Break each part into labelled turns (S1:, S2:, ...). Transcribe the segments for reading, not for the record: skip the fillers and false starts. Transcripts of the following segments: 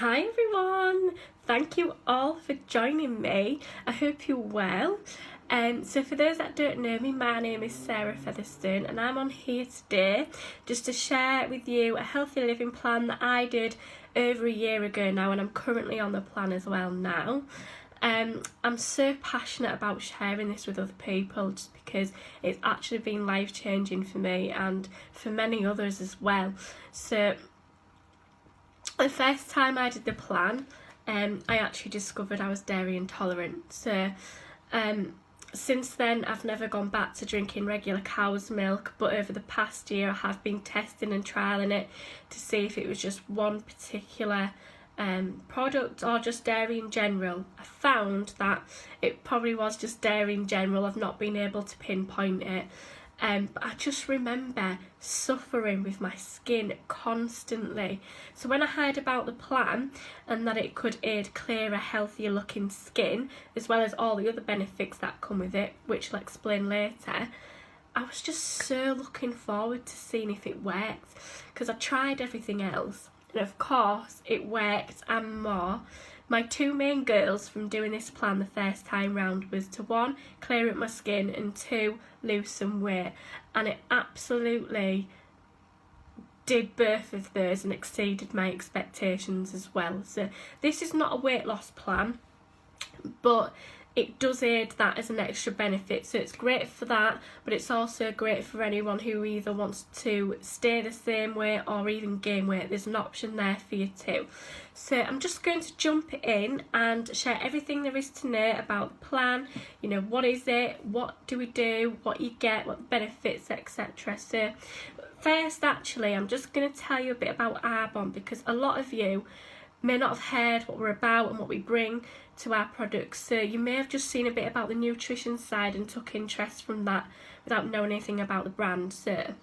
S1: Hi everyone, thank you all for joining me. I hope you're well. So for those that don't know me, my name is Sarah Featherstone and I'm on here today just to share with you a healthy living plan that I did over a year ago now, and I'm currently on the plan as well now. I'm so passionate about sharing this with other people just because it's actually been life-changing for me and for many others as well. So the first time I did the plan, I actually discovered I was dairy intolerant. So since then I've never gone back to drinking regular cow's milk, but over the past year I have been testing and trialling it to see if it was just one particular product or just dairy in general. I found that it probably was just dairy in general. I've not been able to pinpoint it. But I just remember suffering with my skin constantly. So when I heard about the plan and that it could aid clearer, healthier looking skin, as well as all the other benefits that come with it, which I'll explain later, I was just so looking forward to seeing if it worked, because I tried everything else and of course it worked and more. My two main goals from doing this plan the first time round was to, one, clear up my skin, and two, lose some weight, and it absolutely did both of those and exceeded my expectations as well. So this is not a weight loss plan, but it does aid that as an extra benefit, so it's great for that, but it's also great for anyone who either wants to stay the same weight or even gain weight. There's an option there for you too. So I'm just going to jump in and share everything there is to know about the plan. You know, what is it, what do we do, what you get, what the benefits, etc. So first, actually, I'm just going to tell you a bit about Arbonne, because a lot of you may not have heard what we're about and what we bring to our products, so you may have just seen a bit about the nutrition side and took interest from that without knowing anything about the brand. So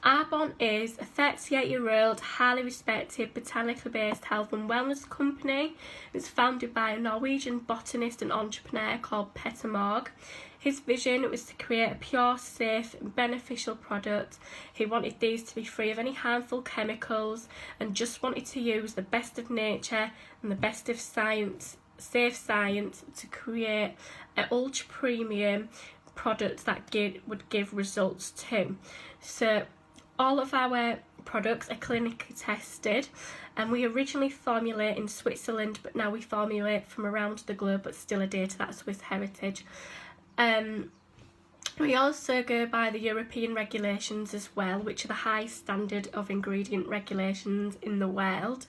S1: Arbonne is a 38-year-old highly respected botanically based health and wellness company. It's founded by a Norwegian botanist and entrepreneur called Petter Morg. His vision was to create a pure, safe and beneficial product. He wanted these to be free of any harmful chemicals and just wanted to use the best of nature and the best of science, safe science, to create an ultra premium product that would give results too. So all of our products are clinically tested, and we originally formulate in Switzerland, but now we formulate from around the globe, but still adhere to that Swiss heritage. We also go by the European regulations as well, which are the high standard of ingredient regulations in the world.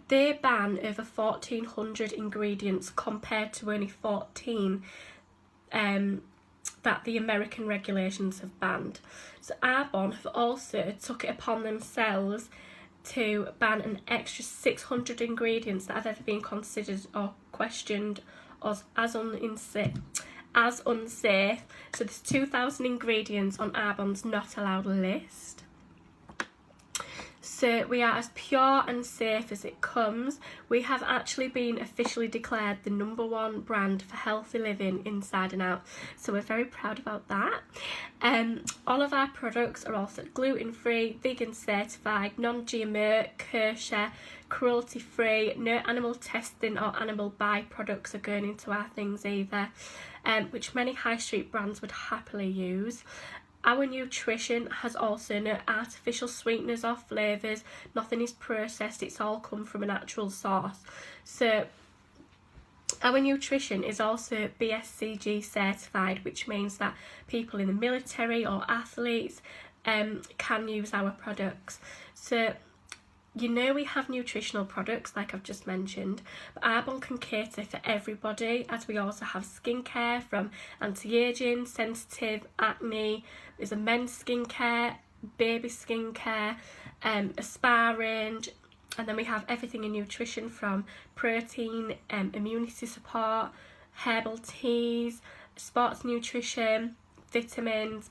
S1: They ban over 1,400 ingredients compared to only 14 that the American regulations have banned. So Arbonne have also took it upon themselves to ban an extra 600 ingredients that have ever been considered or questioned as unsafe. So there's 2,000 ingredients on Arbonne's not allowed list. So we are as pure and safe as it comes. We have actually been officially declared the #1 brand for healthy living inside and out, so we're very proud about that. All of our products are also gluten-free, vegan certified, non-GMO, kosher, cruelty-free, no animal testing or animal byproducts are going into our things either, which many high street brands would happily use. Our nutrition has also no artificial sweeteners or flavours, nothing is processed, it's all come from a natural source. So our nutrition is also BSCG certified, which means that people in the military or athletes can use our products. So you know, we have nutritional products like I've just mentioned, but Arbonne can cater for everybody, as we also have skincare from anti-aging, sensitive, acne. There's a men's skincare, baby skincare, a spa range, and then we have everything in nutrition from protein, immunity support, herbal teas, sports nutrition, vitamins,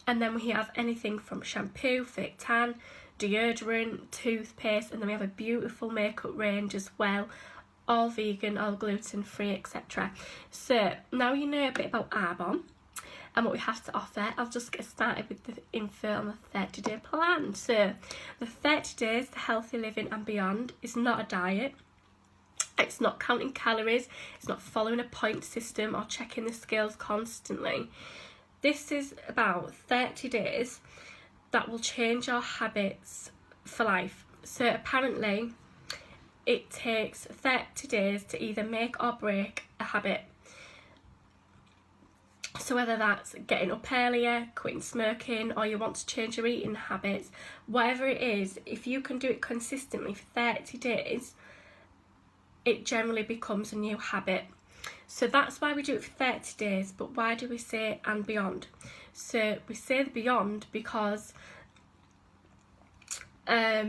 S1: and then we have anything from shampoo, fake tan, deodorant, toothpaste, and then we have a beautiful makeup range as well, all vegan, all gluten free, etc. So now you know a bit about Arbonne. and what we have to offer, I'll just get started with the info on the 30-day plan. So the 30 days to healthy living and beyond is not a diet. It's not counting calories, it's not following a point system or checking the scales constantly. This is about 30 days that will change your habits for life. So apparently it takes 30 days to either make or break a habit. So whether that's getting up earlier, quitting smoking, or you want to change your eating habits, whatever it is, if you can do it consistently for 30 days, it generally becomes a new habit. So that's why we do it for 30 days, but why do we say and beyond? So we say the beyond because, bear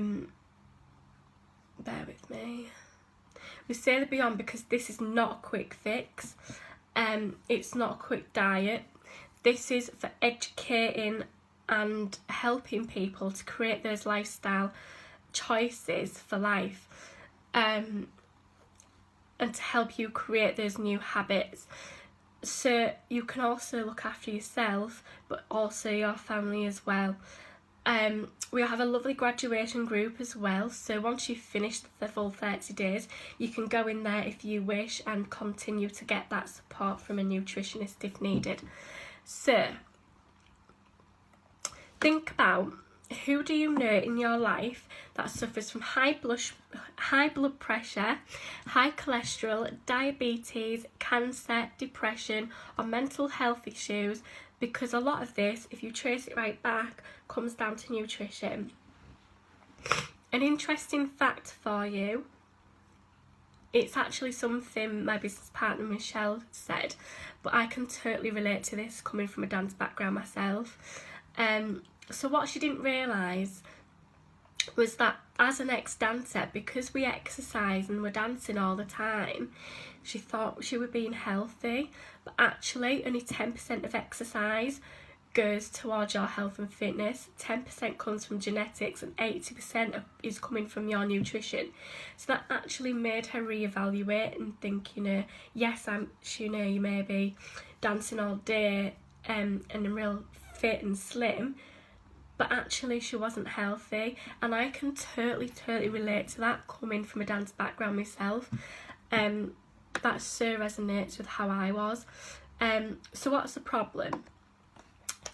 S1: with me, we say the beyond because this is not a quick fix, it's not a quick diet. This is for educating and helping people to create those lifestyle choices for life, and to help you create those new habits. So you can also look after yourself, but also your family as well. We have a lovely graduation group as well, so once you've finished the full 30 days, you can go in there if you wish and continue to get that support from a nutritionist if needed. So think about, who do you know in your life that suffers from high blood pressure, high cholesterol, diabetes, cancer, depression, or mental health issues? Because a lot of this, if you trace it right back, comes down to nutrition. An interesting fact for you, it's actually something my business partner Michelle said, but I can totally relate to this coming from a dance background myself. So what she didn't realise was that as an ex-dancer, because we exercise and we're dancing all the time, she thought she was being healthy, but actually only 10% of exercise goes towards your health and fitness. 10% comes from genetics and 80% is coming from your nutrition. So that actually made her reevaluate and think, yes, you may be dancing all day and real fit and slim, but actually she wasn't healthy. And I can totally relate to that, coming from a dance background myself. That so resonates with how I was. So what's the problem?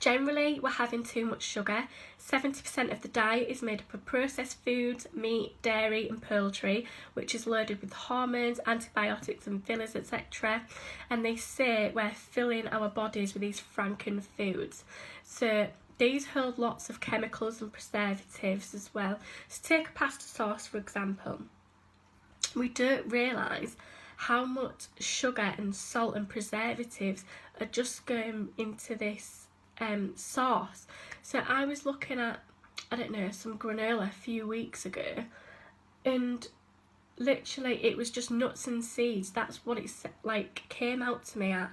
S1: Generally, we're having too much sugar. 70% of the diet is made up of processed foods, meat, dairy and poultry, which is loaded with hormones, antibiotics and fillers, etc. And they say we're filling our bodies with these franken foods. So these hold lots of chemicals and preservatives as well. So take a pasta sauce, for example. We don't realise how much sugar and salt and preservatives are just going into this sauce. So I was looking at, some granola a few weeks ago, and literally it was just nuts and seeds. That's what it came out to me at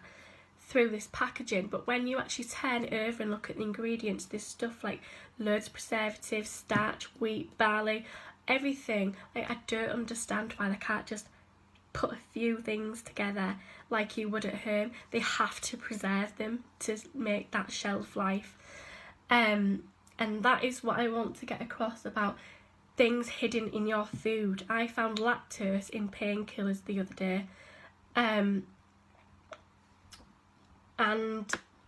S1: through this packaging. But when you actually turn it over and look at the ingredients, there's stuff like loads of preservatives, starch, wheat, barley, everything. I don't understand why they can't just put a few things together like you would at home. They have to preserve them to make that shelf life. And that is what I want to get across about things hidden in your food. I found lactose in painkillers the other day. And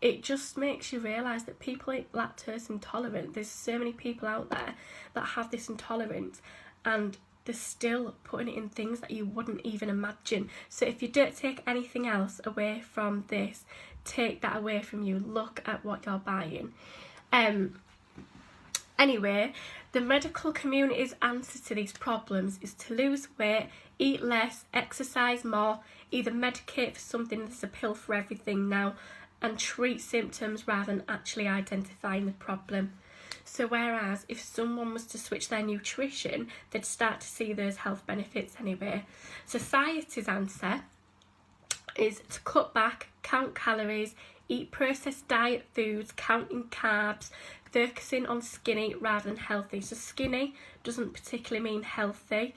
S1: it just makes you realise that people are lactose intolerant. There's so many people out there that have this intolerance, and they're still putting it in things that you wouldn't even imagine. So if you don't take anything else away from this, take that away from you. Look at what you're buying. Anyway, the medical community's answer to these problems is to lose weight, eat less, exercise more, either medicate for something that's a pill for everything now, and treat symptoms rather than actually identifying the problem. So whereas if someone was to switch their nutrition, they'd start to see those health benefits anyway. Society's answer is to cut back, count calories, eat processed diet foods, counting carbs, focusing on skinny rather than healthy. So skinny doesn't particularly mean healthy.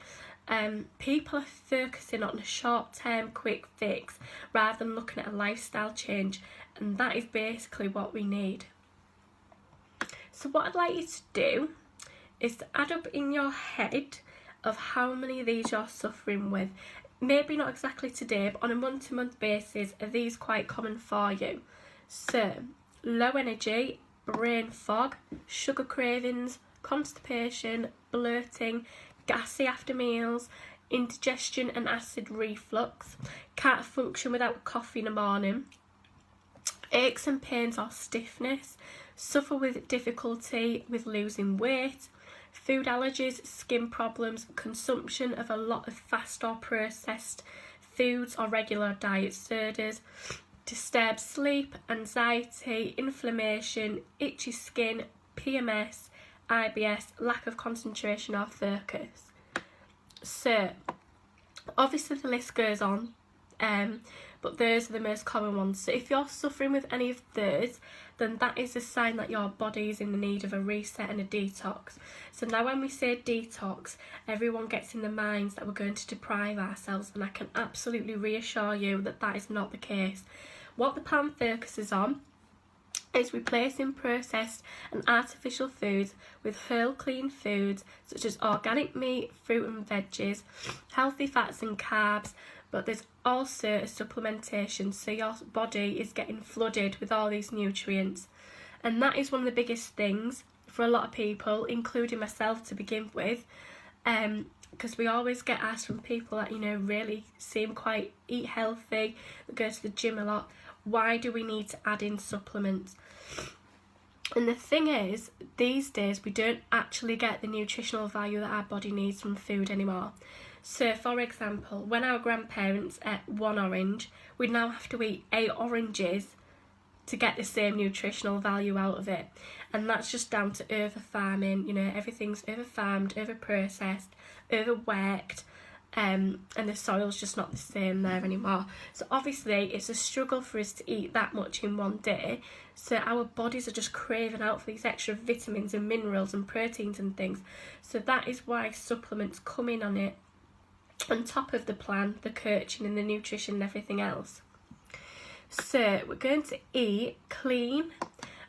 S1: People are focusing on a short-term quick fix rather than looking at a lifestyle change, and that is basically what we need. So what I'd like you to do is to add up in your head of how many of these you're suffering with. Maybe not exactly today, but on a month-to-month basis, are these quite common for you? So, low energy, brain fog, sugar cravings, constipation, bloating, gassy after meals, indigestion and acid reflux, can't function without coffee in the morning, aches and pains or stiffness, suffer with difficulty with losing weight, food allergies, skin problems, consumption of a lot of fast or processed foods or regular diet sodas, disturbed sleep, anxiety, inflammation, itchy skin, PMS, IBS, lack of concentration or focus. So, obviously the list goes on, but those are the most common ones. So if you're suffering with any of those, then that is a sign that your body is in the need of a reset and a detox. So now when we say detox, everyone gets in the minds that we're going to deprive ourselves, and I can absolutely reassure you that that is not the case. What the plan focuses on is replacing processed and artificial foods with whole clean foods such as organic meat, fruit and veggies, healthy fats and carbs, but there's also a supplementation, so your body is getting flooded with all these nutrients. And that is one of the biggest things for a lot of people, including myself to begin with, because we always get asked from people that, you know, really seem quite eat healthy, that go to the gym a lot, why do we need to add in supplements? And the thing is, these days we don't actually get the nutritional value that our body needs from food anymore. So for example, when our grandparents ate one orange, we now have to eat 8 oranges to get the same nutritional value out of it. And that's just down to over farming. You know, everything's over farmed, over processed, overworked, and the soil's just not the same there anymore. So obviously it's a struggle for us to eat that much in one day, so our bodies are just craving out for these extra vitamins and minerals and proteins and things. So that is why supplements come in on it, on top of the plan, the coaching and the nutrition and everything else. So we're going to eat clean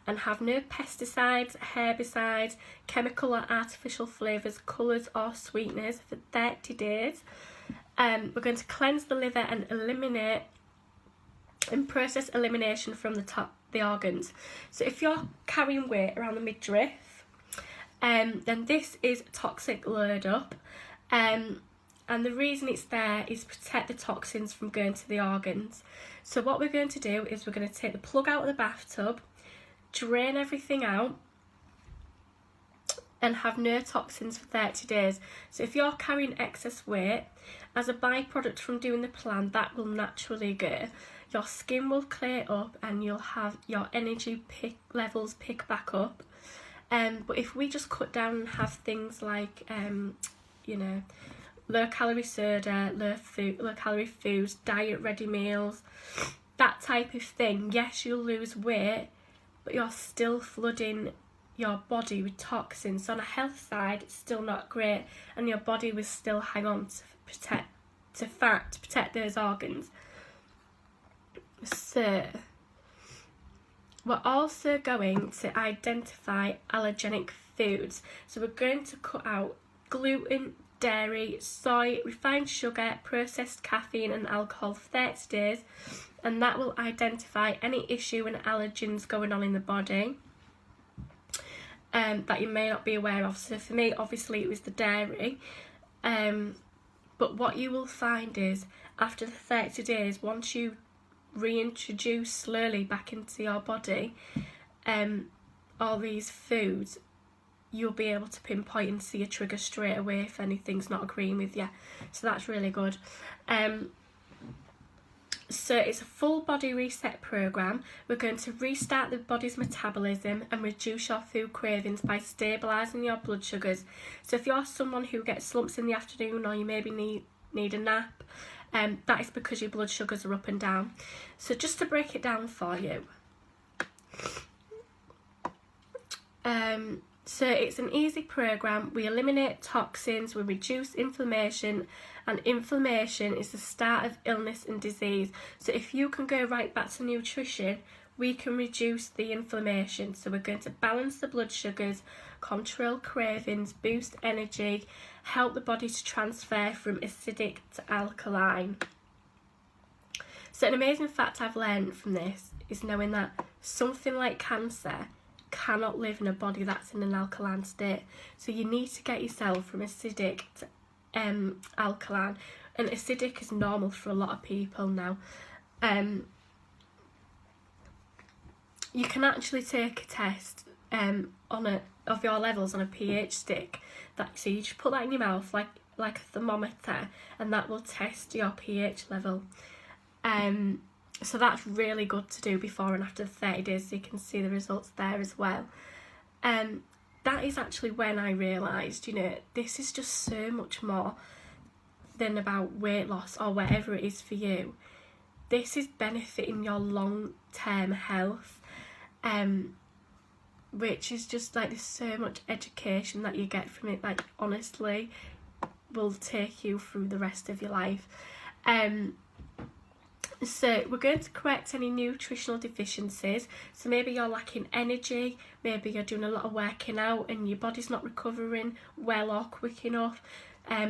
S1: and have no pesticides, herbicides, chemical or artificial flavours, colours or sweeteners for 30 days. We're going to cleanse the liver and eliminate and process elimination from the organs. So if you're carrying weight around the midriff, then this is toxic load up. And the reason it's there is to protect the toxins from going to the organs. So what we're going to do is we're going to take the plug out of the bathtub, drain everything out, and have no toxins for 30 days. So if you're carrying excess weight, as a byproduct from doing the plan, that will naturally go. Your skin will clear up and you'll have your energy levels pick back up. But if we just cut down and have things like, you know, low calorie soda, low calorie foods, diet ready meals, that type of thing, yes, you'll lose weight, but you're still flooding your body with toxins. So on a health side, it's still not great, and your body will still hang on to fat to protect those organs. So we're also going to identify allergenic foods. So we're going to cut out gluten, dairy, soy, refined sugar, processed caffeine and alcohol for 30 days, and that will identify any issue and allergens going on in the body that you may not be aware of. So for me, obviously it was the dairy, but what you will find is after the 30 days, once you reintroduce slowly back into your body all these foods, you'll be able to pinpoint and see a trigger straight away if anything's not agreeing with you. So that's really good. So it's a full body reset program. We're going to restart the body's metabolism and reduce your food cravings by stabilising your blood sugars. So if you're someone who gets slumps in the afternoon, or you maybe need a nap, that is because your blood sugars are up and down. So just to break it down for you, So it's an easy program. We eliminate toxins, we reduce inflammation, and inflammation is the start of illness and disease. So if you can go right back to nutrition, we can reduce the inflammation. So we're going to balance the blood sugars, control cravings, boost energy, help the body to transfer from acidic to alkaline. So an amazing fact I've learned from this is knowing that something like cancer cannot live in a body that's in an alkaline state. So you need to get yourself from acidic to alkaline, and acidic is normal for a lot of people now. You can actually take a test of your levels on a pH stick. So you just put that in your mouth like a thermometer, and that will test your pH level. So that's really good to do before and after 30 days, so you can see the results there as well. That is actually when I realised, this is just so much more than about weight loss or whatever it is for you. This is benefiting your long-term health, which is just like, there's so much education that you get from it, like honestly will take you through the rest of your life. So we're going to correct any nutritional deficiencies. So maybe you're lacking energy, maybe you're doing a lot of working out and your body's not recovering well or quick enough.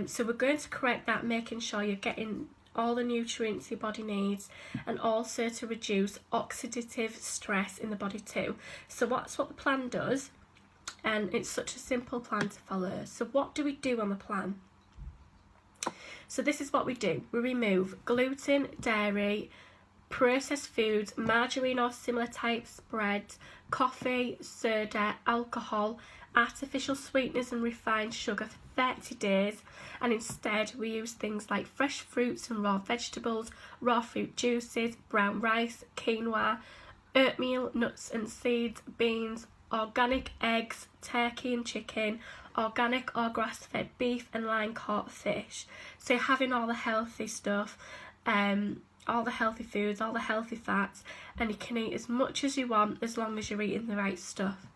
S1: So we're going to correct that, making sure you're getting all the nutrients your body needs, and also to reduce oxidative stress in the body too. So that's what the plan does, and it's such a simple plan to follow. So what do we do on the plan? So this is what we do. We remove gluten, dairy, processed foods, margarine or similar types, breads, coffee, soda, alcohol, artificial sweeteners and refined sugar for 30 days, and instead we use things like fresh fruits and raw vegetables, raw fruit juices, brown rice, quinoa, oatmeal, nuts and seeds, beans, organic eggs, turkey and chicken, organic or grass-fed beef and line-caught fish. So you're having all the healthy stuff, all the healthy foods, all the healthy fats, and you can eat as much as you want as long as you're eating the right stuff.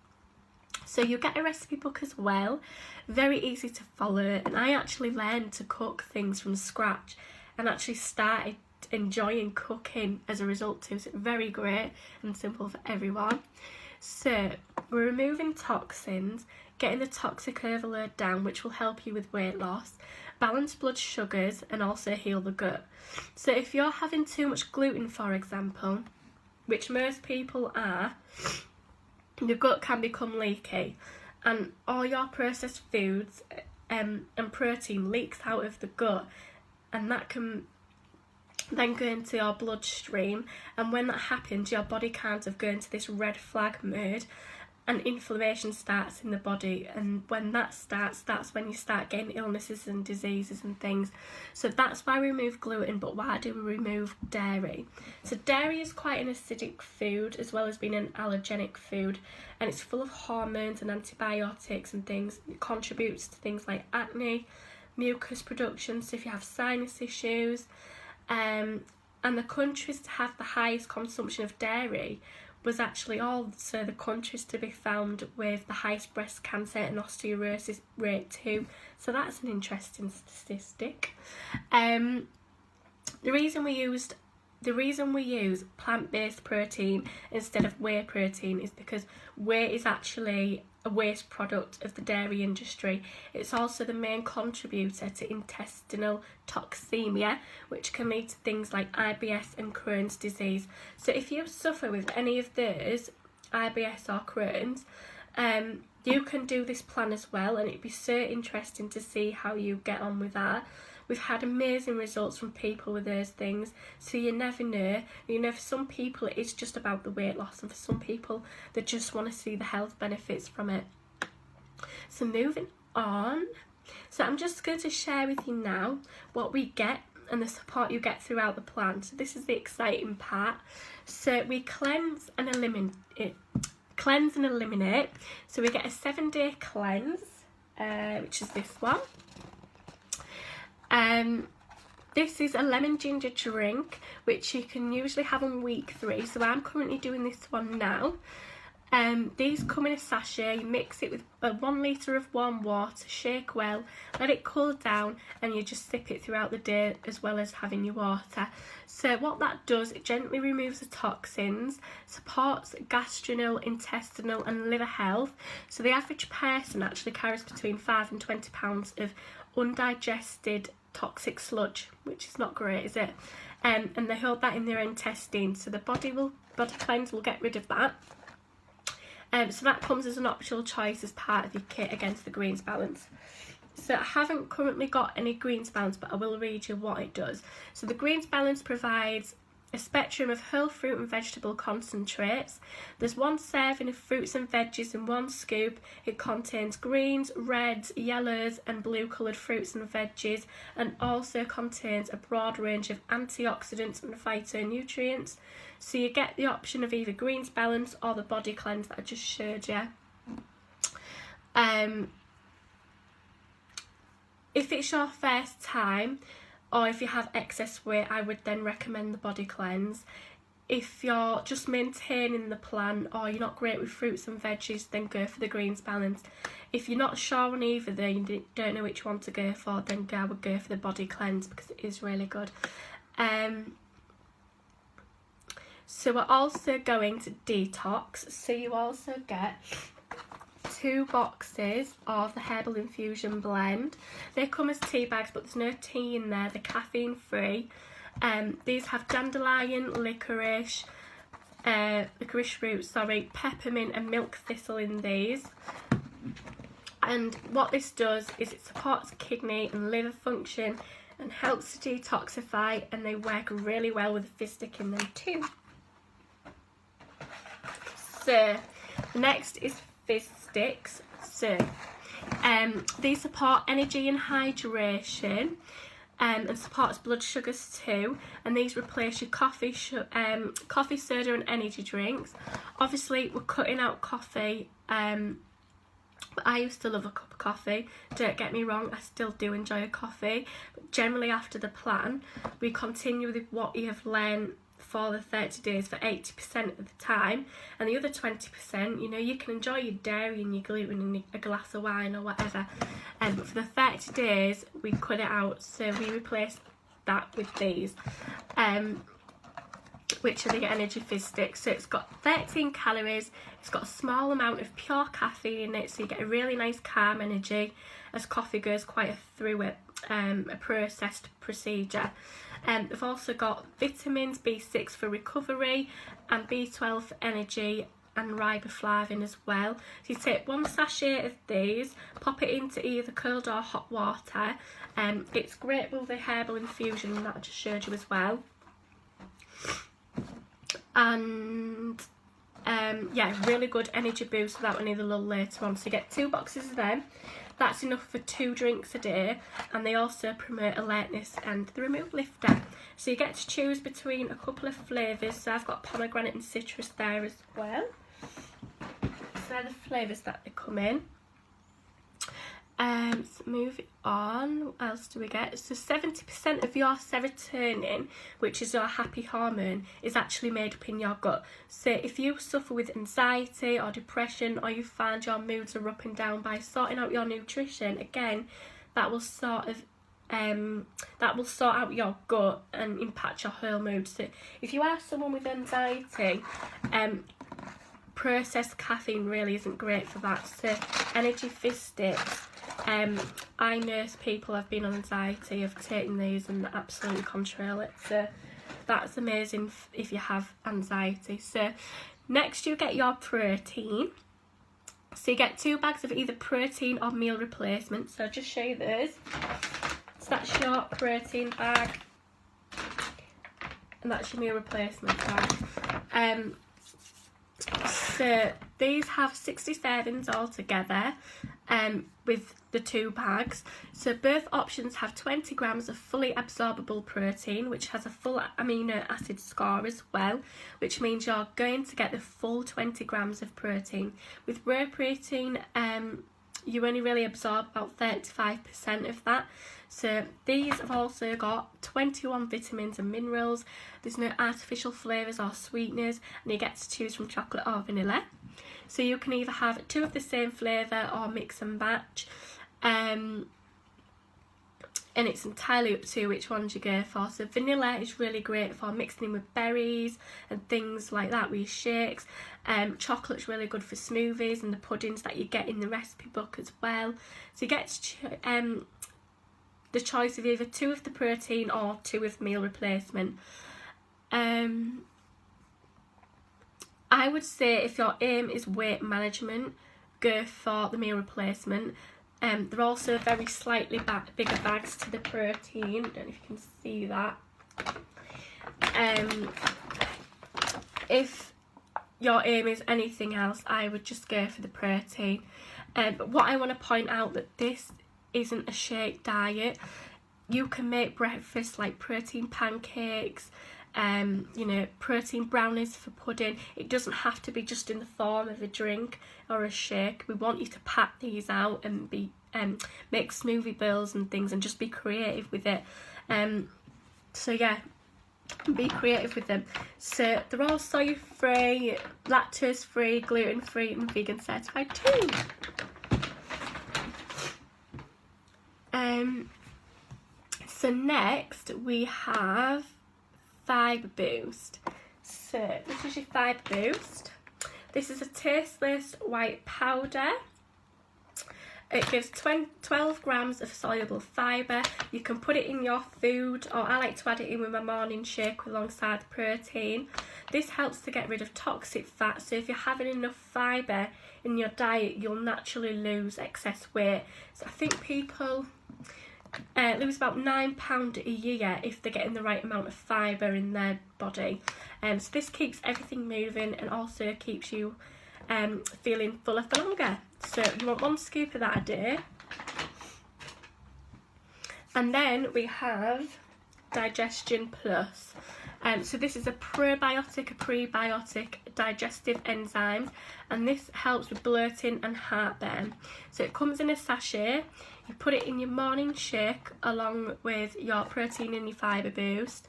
S1: So you get a recipe book as well, very easy to follow, and I actually learned to cook things from scratch and actually started enjoying cooking as a result too. So it's very great and simple for everyone. So we're removing toxins, getting the toxic overload down, which will help you with weight loss, balance blood sugars and also heal the gut. So if you're having too much gluten, for example, which most people are, your gut can become leaky, and all your processed foods and protein leaks out of the gut, and that can then go into your bloodstream, and when that happens your body kind of go into this red flag mode and inflammation starts in the body, and when that starts, that's when you start getting illnesses and diseases and things. So that's why we remove gluten. But why do we remove dairy? So dairy is quite an acidic food as well as being an allergenic food, and it's full of hormones and antibiotics and things. It contributes to things like acne, mucus production, so if you have sinus issues, and the countries to have the highest consumption of dairy was actually also the countries to be found with the highest breast cancer and osteoporosis rate too. So that's an interesting statistic. The reason we use plant-based protein instead of whey protein is because whey is actually a waste product of the dairy industry. It's also the main contributor to intestinal toxemia, which can lead to things like IBS and Crohn's disease. So if you suffer with any of those, IBS or Crohn's, you can do this plan as well, and it'd be so interesting to see how you get on with that. We've had amazing results from people with those things, so you never know. For some people it is just about the weight loss, and for some people they just want to see the health benefits from it. So moving on, so I'm just going to share with you now what we get and the support you get throughout the plan. So this is the exciting part. So we cleanse and eliminate. So we get a 7-day cleanse, which is this one. This is a lemon ginger drink, which you can usually have on week 3. So I'm currently doing this one now. These come in a sachet. You mix it with 1 litre of warm water, shake well, let it cool down, and you just sip it throughout the day as well as having your water. So what that does, it gently removes the toxins, supports gastrointestinal and liver health. So the average person actually carries between 5 and 20 pounds of undigested toxic sludge, which is not great, is it? And they hold that in their intestines, so the body cleanse will get rid of that. So that comes as an optional choice as part of your kit against the greens balance. So I haven't currently got any greens balance, but I will read you what it does. So the greens balance provides a spectrum of whole fruit and vegetable concentrates. There's 1 serving of fruits and veggies in 1 scoop. It contains greens, reds, yellows and blue coloured fruits and veggies, and also contains a broad range of antioxidants and phytonutrients. So you get the option of either greens balance or the body cleanse that I just showed you. If it's your first time, or if you have excess weight, I would then recommend the body cleanse. If you're just maintaining the plan, or you're not great with fruits and veggies, then go for the greens balance. If you're not sure on either, then you don't know which one to go for, then I would go for the body cleanse because it is really good. So we're also going to detox. So you also get 2 boxes of the herbal infusion blend. They come as tea bags, but there's no tea in there. They're caffeine free. These have dandelion, licorice root, peppermint and milk thistle in these. And what this does is it supports kidney and liver function and helps to detoxify, and they work really well with a fizz stick in them too. So next is fizz sticks. So these support energy and hydration, and supports blood sugars too, and these replace your coffee, soda and energy drinks. Obviously we're cutting out coffee, but I used to love a cup of coffee, don't get me wrong, I still do enjoy a coffee, but generally after the plan we continue with what you have learned for the 30 days for 80% of the time, and the other 20%, you know, you can enjoy your dairy and your gluten and a glass of wine or whatever, but for the 30 days we cut it out, so we replace that with these, which are the energy fizz sticks. So it's got 13 calories, it's got a small amount of pure caffeine in it, so you get a really nice calm energy, as coffee goes quite through it, a processed procedure. They've also got vitamins B6 for recovery and B12 for energy and riboflavin as well. So you take 1 sachet of these, pop it into either cold or hot water. It's great with the herbal infusion that I just showed you as well. And yeah, really good energy boost. So that one need a little later on. So you get 2 boxes of them. That's enough for 2 drinks a day, and they also promote alertness and the remote lifter. So you get to choose between a couple of flavours. So I've got pomegranate and citrus there as well. So they're the flavours that they come in. So moving on, what else do we get? So 70% of your serotonin, which is your happy hormone, is actually made up in your gut. So if you suffer with anxiety or depression, or you find your moods are up and down, by sorting out your nutrition, again, that will sort out your gut and impact your whole mood. So if you are someone with anxiety, processed caffeine really isn't great for that. So energy fizz sticks, I nurse people have been on anxiety, have taken these and absolutely control it, so that's amazing if you have anxiety. So next you get your protein. So you get 2 bags of either protein or meal replacement. So I'll just show you those. So that's your protein bag, and that's your meal replacement bag. So these have 60 servings altogether, with the 2 bags. So both options have 20 grams of fully absorbable protein, which has a full amino acid score as well, which means you're going to get the full 20 grams of protein. With raw protein, you only really absorb about 35% of that. So these have also got 21 vitamins and minerals. There's no artificial flavours or sweeteners, and you get to choose from chocolate or vanilla. So you can either have 2 of the same flavour or mix and match. And it's entirely up to which ones you go for. So vanilla is really great for mixing in with berries and things like that with your shakes. Chocolate's really good for smoothies and the puddings that you get in the recipe book as well. So you get the choice of either 2 of the protein or 2 of meal replacement. I would say if your aim is weight management, go for the meal replacement. They're also very slightly bigger bags to the protein. I don't know if you can see that. If your aim is anything else, I would just go for the protein. But what I want to point out that this isn't a shake diet. You can make breakfast like protein pancakes, you know, protein brownies for pudding. It doesn't have to be just in the form of a drink or a shake. We want you to pack these out and be make smoothie bowls and things and just be creative with it. So yeah, be creative with them. So they're all soy free, lactose free, gluten free and vegan certified too. So next we have Fibre Boost. So this is your Fibre Boost. This is a tasteless white powder. It gives 12 grams of soluble fibre. You can put it in your food, or I like to add it in with my morning shake alongside the protein. This helps to get rid of toxic fat, so if you're having enough fibre in your diet, you'll naturally lose excess weight. So I think people lose about £9 a year if they're getting the right amount of fibre in their body. So this keeps everything moving and also keeps you feeling fuller for longer. So you want 1 scoop of that a day. And then we have Digestion Plus. So this is a probiotic, a prebiotic digestive enzymes, and this helps with bloating and heartburn. So it comes in a sachet. You put it in your morning shake along with your protein and your Fibre Boost,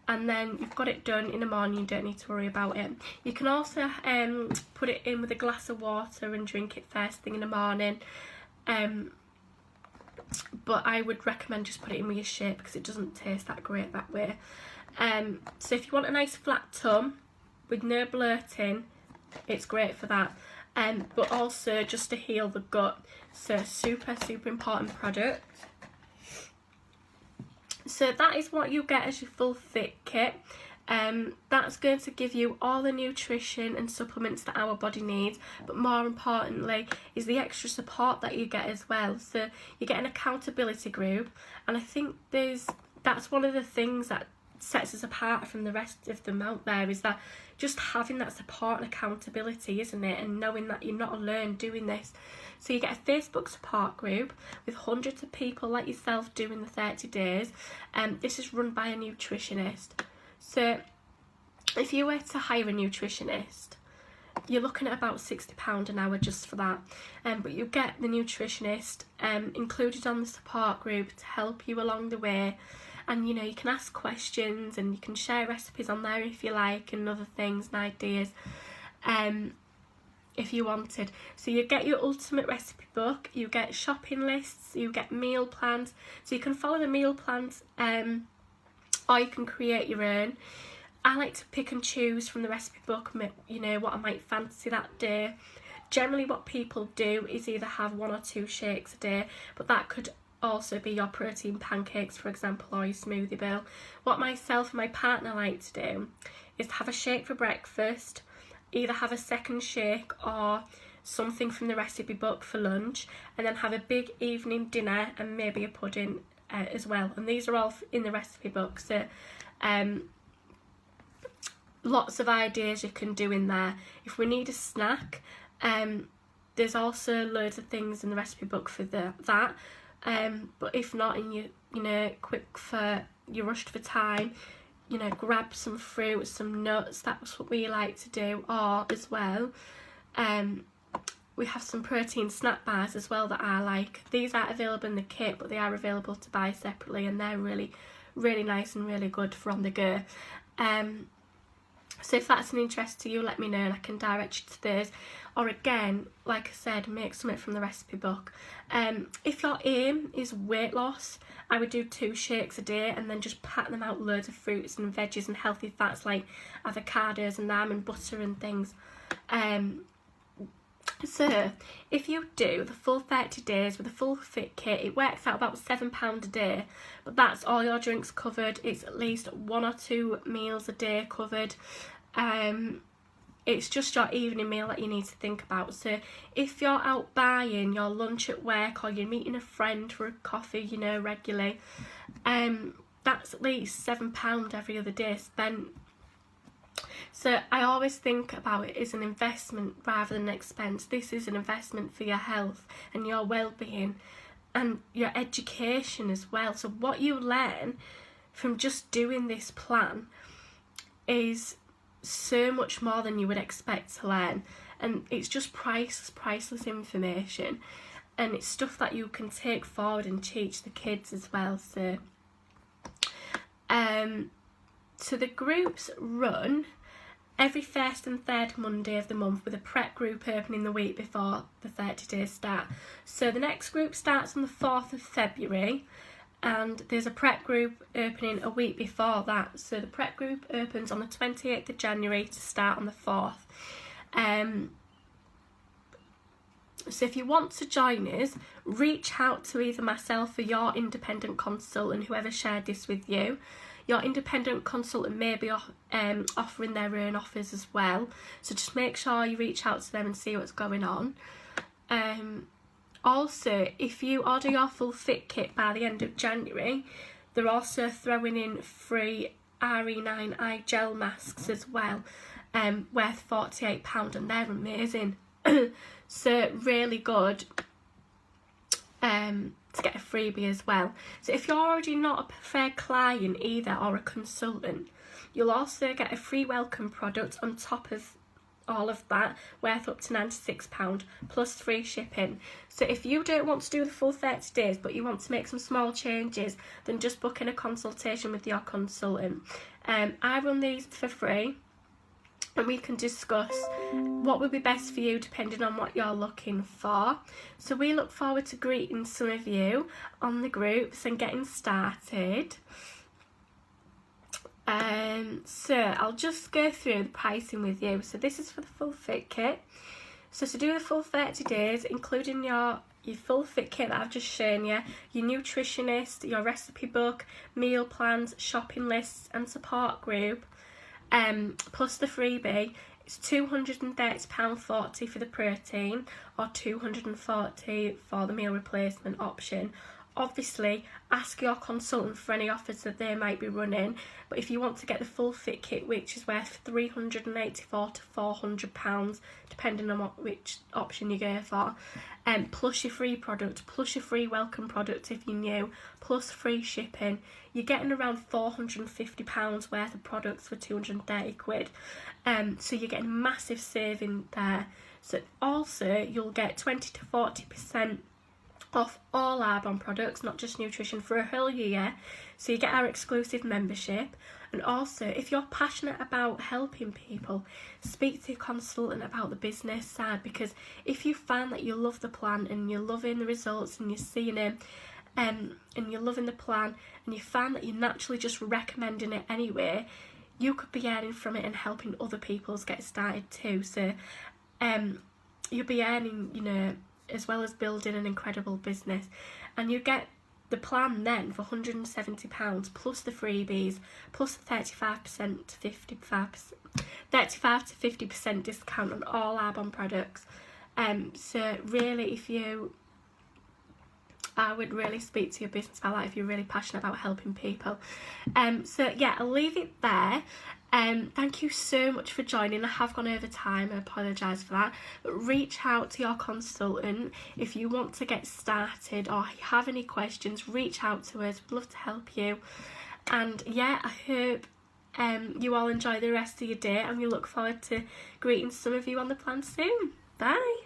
S1: and then you've got it done in the morning. You don't need to worry about it. You can also put it in with a glass of water and drink it first thing in the morning. But I would recommend just put it in with your shake because it doesn't taste that great that way. So if you want a nice flat tum with no bloating, it's great for that. But also just to heal the gut. So super important product. So that is what you get as your full fit kit. That's going to give you all the nutrition and supplements that our body needs, but more importantly is the extra support that you get as well. So you get an accountability group, and I think that's one of the things that sets us apart from the rest of them out there, is that just having that support and accountability, isn't it? And knowing that you're not alone doing this. So you get a Facebook support group with hundreds of people like yourself doing the 30 days. This is run by a nutritionist. So if you were to hire a nutritionist, you're looking at about £60 an hour just for that. But you get the nutritionist included on the support group to help you along the way. And you know, you can ask questions and you can share recipes on there if you like, and other things and ideas if you wanted. So you get your ultimate recipe book, you get shopping lists, you get meal plans. So you can follow the meal plans or you can create your own. I like to pick and choose from the recipe book, you know, what I might fancy that day. Generally what people do is either have 1 or 2 shakes a day, but that could also be your protein pancakes, for example, or your smoothie bowl. What myself and my partner like to do is have a shake for breakfast, either have a second shake or something from the recipe book for lunch, and then have a big evening dinner and maybe a pudding as well. And these are all in the recipe book, so lots of ideas you can do in there. If we need a snack, there's also loads of things in the recipe book for that. But if not, and you know, quick for, you're rushed for time, you know, grab some fruit, some nuts. That's what we like to do. Or as well, we have some protein snack bars as well that I like. These aren't available in the kit, but they are available to buy separately, and they're really nice and really good for on the go. So if that's an interest to you, let me know and I can direct you to those. Or again, like I said, make something from the recipe book. If your aim is weight loss, I would do 2 shakes a day and then just pat them out loads of fruits and veggies and healthy fats like avocados and almond butter and things. So if you do the full 30 days with a full fit kit, it works out about £7 a day, but that's all your drinks covered. It's at least 1 or 2 meals a day covered. It's just your evening meal that you need to think about. So if you're out buying your lunch at work or you're meeting a friend for a coffee, you know, regularly, that's at least £7 every other day spent. So I always think about it as an investment rather than an expense. This is an investment for your health and your well-being and your education as well. So what you learn from just doing this plan is so much more than you would expect to learn, and it's just priceless information, and it's stuff that you can take forward and teach the kids as well. So so the groups run every first and third Monday of the month, with a prep group opening the week before the 30 days start. So the next group starts on the 4th of February, and there's a prep group opening a week before that. So the prep group opens on the 28th of January to start on the 4th. So if you want to join us, reach out to either myself or your independent consultant, whoever shared this with you. Your independent consultant may be offering their own offers as well. So just make sure you reach out to them and see what's going on. Also, if you order your full fit kit by the end of January, they're also throwing in free RE9 eye gel masks as well, worth £48, and they're amazing. So really good to get a freebie as well. So if you're already not a preferred client either, or a consultant, you'll also get a free welcome product on top of all of that, worth up to £96 plus free shipping. So if you don't want to do the full 30 days but you want to make some small changes, then just book in a consultation with your consultant. I run these for free, and we can discuss what would be best for you depending on what you're looking for. So we look forward to greeting some of you on the groups and getting started. So I'll just go through the pricing with you. So this is for the full fit kit. So to do the full 30 days, including your full fit kit that I've just shown you, your nutritionist, your recipe book, meal plans, shopping lists and support group, plus the freebie, it's £230.40 for the protein, or £240 for the meal replacement option. Obviously, ask your consultant for any offers that they might be running, but if you want to get the full fit kit, which is worth £384 to £400, depending on which option you go for, plus your free product, plus your free welcome product if you're new, plus free shipping, you're getting around £450 worth of products for 230 quid. So you're getting massive saving there. So also, you'll get 20 to 40% off all Arbonne products, not just nutrition, for a whole year. So you get our exclusive membership. And also, if you're passionate about helping people, speak to your consultant about the business side, because if you find that you love the plan and you're loving the results and you're seeing it, and you're loving the plan and you find that you're naturally just recommending it anyway, you could be earning from it and helping other people get started too. So you'll be earning, you know, as well as building an incredible business. And you get the plan then for £170 plus the freebies, plus the 35 to 50% discount on all Arbonne products. So really, I would really speak to your business about that if you're really passionate about helping people. So yeah, I'll leave it there. Thank you so much for joining. I have gone over time, I apologise for that. But reach out to your consultant if you want to get started or have any questions. Reach out to us, we'd love to help you. And yeah, I hope you all enjoy the rest of your day, and we look forward to greeting some of you on the plan soon. Bye.